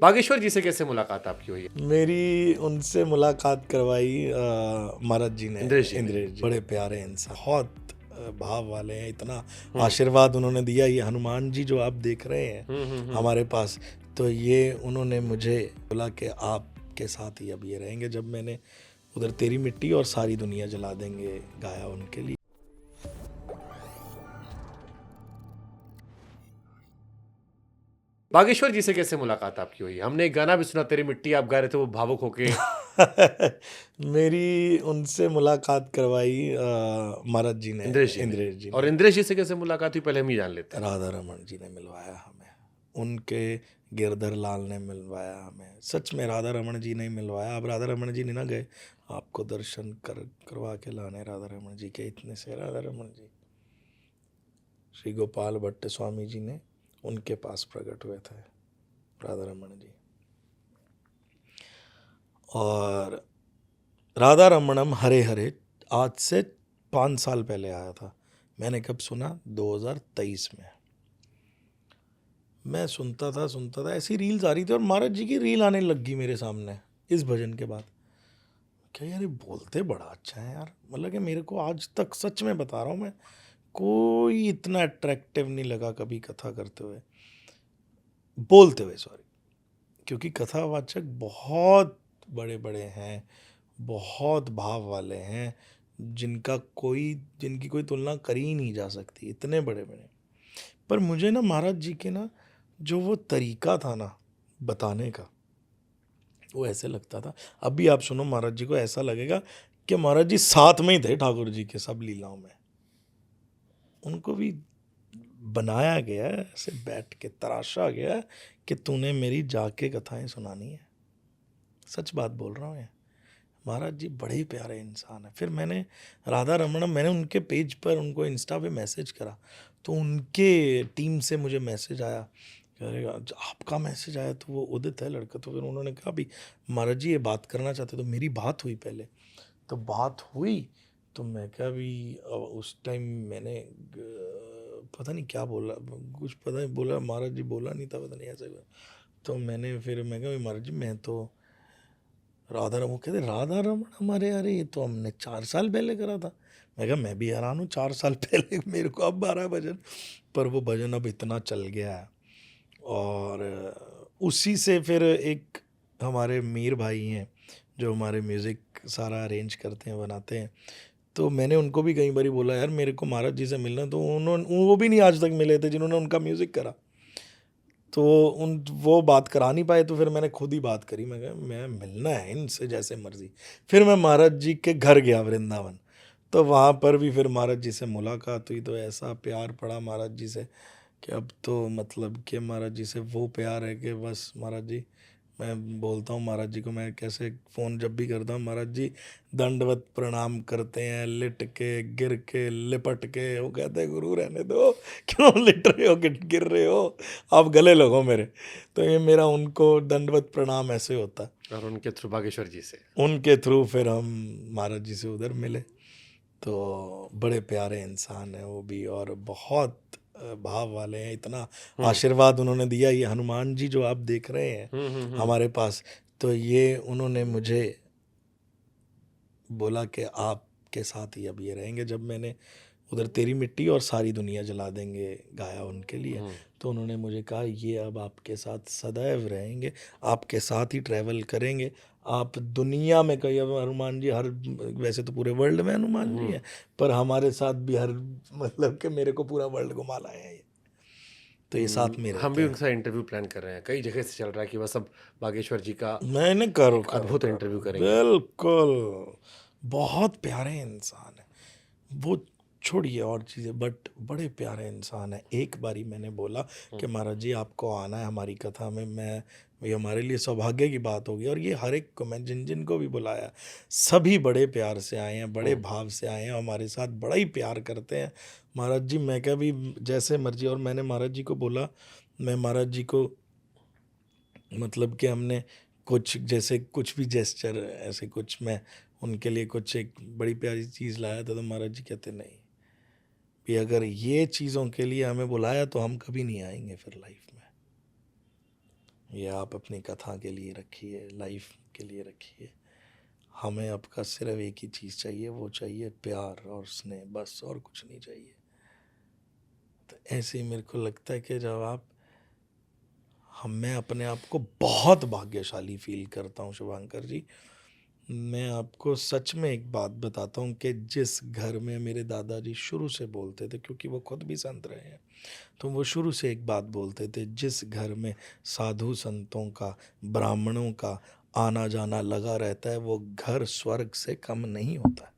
बागेश्वर जी से कैसे मुलाकात आपकी हुई है? मेरी उनसे मुलाकात करवाई महाराज जी ने। इंद्रेश जी ने। इंद्रेश जी बड़े प्यारे इंसान, बहुत भाव वाले हैं। इतना आशीर्वाद उन्होंने दिया। ये हनुमान जी जो आप देख रहे हैं हमारे पास, तो ये उन्होंने मुझे बोला कि आपके साथ ही अब ये रहेंगे। जब मैंने उधर तेरी मिट्टी और सारी दुनिया जला देंगे गाया उनके लिए। बागेश्वर जी से कैसे मुलाकात आपकी हुई? हमने एक गाना भी सुना, तेरी मिट्टी, आप गा रहे थे वो भावुक होके। मेरी उनसे मुलाकात करवाई महाराज जी ने। इंद्रेश जी इंद्रेश ने। जी और ने इंद्रेश जी से कैसे मुलाकात हुई, पहले हम ये जान लेते हैं। राधा रमन जी ने मिलवाया हमें, उनके गिरधर लाल ने मिलवाया हमें। सच में राधा रमन जी ने मिलवाया। अब राधा रमन जी नहीं ना गए, आपको दर्शन करवा के लाने राधा रमन जी के। इतने से राधा रमन जी श्री गोपाल भट्ट स्वामी जी ने उनके पास प्रकट हुए थे राधा रमन जी। और राधा रमणम हरे हरे आज से 5 साल पहले आया था। मैंने कब सुना? 2023 में। मैं सुनता था, ऐसी रील्स आ रही थी और महाराज जी की रील आने लग गई मेरे सामने इस भजन के बाद। क्या यार, ये बोलते बड़ा अच्छा है यार। मतलब कि मेरे को आज तक, सच में बता रहा हूँ मैं, कोई इतना अट्रैक्टिव नहीं लगा कभी कथा करते हुए, बोलते हुए सॉरी। क्योंकि कथावाचक बहुत बड़े बड़े हैं, बहुत भाव वाले हैं, जिनकी कोई तुलना करी ही नहीं जा सकती, इतने बड़े बड़े। पर मुझे ना महाराज जी के ना जो वो तरीका था ना बताने का, वो ऐसे लगता था। अभी आप सुनो महाराज जी को, ऐसा लगेगा कि महाराज जी साथ में ही थे ठाकुर जी के सब लीलाओं में। उनको भी बनाया गया है, ऐसे बैठ के तराशा गया है कि तूने मेरी जाके कथाएं सुनानी है। सच बात बोल रहा हूँ ये। महाराज जी बड़े ही प्यारे इंसान है। फिर मैंने राधा रमणम, मैंने उनके पेज पर उनको इंस्टा पे मैसेज करा, तो उनके टीम से मुझे मैसेज आया, अरे आपका मैसेज आया। तो वो उदित है लड़का, तो फिर उन्होंने कहा भी महाराज जी ये बात करना चाहते। तो मेरी बात हुई पहले, तो बात हुई तो मैं क्या भी उस टाइम मैंने पता नहीं क्या बोला, कुछ पता नहीं बोला, महाराज जी बोला नहीं था, पता नहीं ऐसा हुआ। तो मैं कहा महाराज जी मैं तो राधा रमन, कहते राधा रमन हमारे, अरे ये तो हमने 4 साल पहले करा था। मैं कहा मैं भी हैरान हूँ, 4 साल पहले मेरे को अब 12 भजन। पर वो भजन अब इतना चल गया है। और उसी से फिर एक हमारे मीर भाई हैं जो हमारे म्यूज़िक सारा अरेंज करते हैं, बनाते हैं। तो मैंने उनको भी कई बारी बोला यार मेरे को महाराज जी से मिलना, तो वो भी नहीं आज तक मिले थे जिन्होंने उनका म्यूज़िक करा। तो वो बात करा नहीं पाए, तो फिर मैंने खुद ही बात करी। मैं कहा मैं मिलना है इनसे जैसे मर्जी। फिर मैं महाराज जी के घर गया वृंदावन, तो वहाँ पर भी फिर महाराज जी से मुलाकात हुई। तो ऐसा प्यार पड़ा महाराज जी से कि अब तो मतलब कि महाराज जी से वो प्यार है कि बस महाराज जी, मैं बोलता हूँ महाराज जी को, मैं कैसे फ़ोन जब भी करता हूँ, महाराज जी दंडवत प्रणाम करते हैं, लिट के, गिर के, लिपट के। वो कहते हैं गुरु रहने दो, क्यों लिट रहे हो, गिर रहे हो, आप गले लगो मेरे। तो ये मेरा उनको दंडवत प्रणाम ऐसे होता है। और उनके थ्रू बागेश्वर जी से। उनके थ्रू फिर हम महाराज जी से उधर मिले। तो बड़े प्यारे इंसान हैं वो भी, और बहुत भाव वाले हैं। इतना आशीर्वाद उन्होंने दिया। ये हनुमान जी जो आप देख रहे हैं हमारे पास, तो ये उन्होंने मुझे बोला कि आपके साथ ही अब ये रहेंगे। जब मैंने उधर तेरी मिट्टी और सारी दुनिया जला देंगे गाया उनके लिए, तो उन्होंने मुझे कहा ये अब आपके साथ सदैव रहेंगे, आपके साथ ही ट्रैवल करेंगे। आप दुनिया में कहीं, अब हनुमान जी हर, वैसे तो पूरे वर्ल्ड में हनुमान जी हैं, पर हमारे साथ भी हर, मतलब कि मेरे को पूरा वर्ल्ड घुमा लाए हैं ये। तो ये साथ में हम रहते भी हैं। उनसे इंटरव्यू प्लान कर रहे हैं, कई जगह से चल रहा है कि बस अब बागेश्वर जी का मैंने करो एक करो अद्भुत करो, इंटरव्यू करेंगे। बिल्कुल। बहुत प्यारे इंसान है वो, छोड़िए और चीज़ें, बट बड़े प्यारे इंसान है। एक बारी मैंने बोला कि महाराज जी आपको आना है हमारी कथा में। मैं, ये हमारे लिए सौभाग्य की बात होगी। और ये हर एक को, मैं जिन जिन को भी बुलाया, सभी बड़े प्यार से आए हैं, बड़े भाव से आए हैं, हमारे साथ बड़ा ही प्यार करते हैं। महाराज जी मैं क्या भी जैसे मर्जी। और मैंने महाराज जी को बोला, मैं महाराज जी को मतलब कि हमने कुछ जैसे कुछ भी जेस्चर ऐसे कुछ, मैं उनके लिए कुछ एक बड़ी प्यारी चीज़ लाया था, तो महाराज जी कहते नहीं कि अगर ये चीज़ों के लिए हमें बुलाया तो हम कभी नहीं आएंगे फिर लाइफ में। ये आप अपनी कथा के लिए रखिए, लाइफ के लिए रखिए। हमें आपका सिर्फ एक ही चीज़ चाहिए, वो चाहिए प्यार और स्नेह, बस और कुछ नहीं चाहिए। तो ऐसे ही मेरे को लगता है कि जब आप मैं अपने आप को बहुत भाग्यशाली फील करता हूँ शुभांकर जी। मैं आपको सच में एक बात बताता हूँ कि जिस घर में मेरे दादाजी शुरू से बोलते थे, क्योंकि वो खुद भी संत रहे हैं, तो वो शुरू से एक बात बोलते थे, जिस घर में साधु संतों का, ब्राह्मणों का आना जाना लगा रहता है, वो घर स्वर्ग से कम नहीं होता।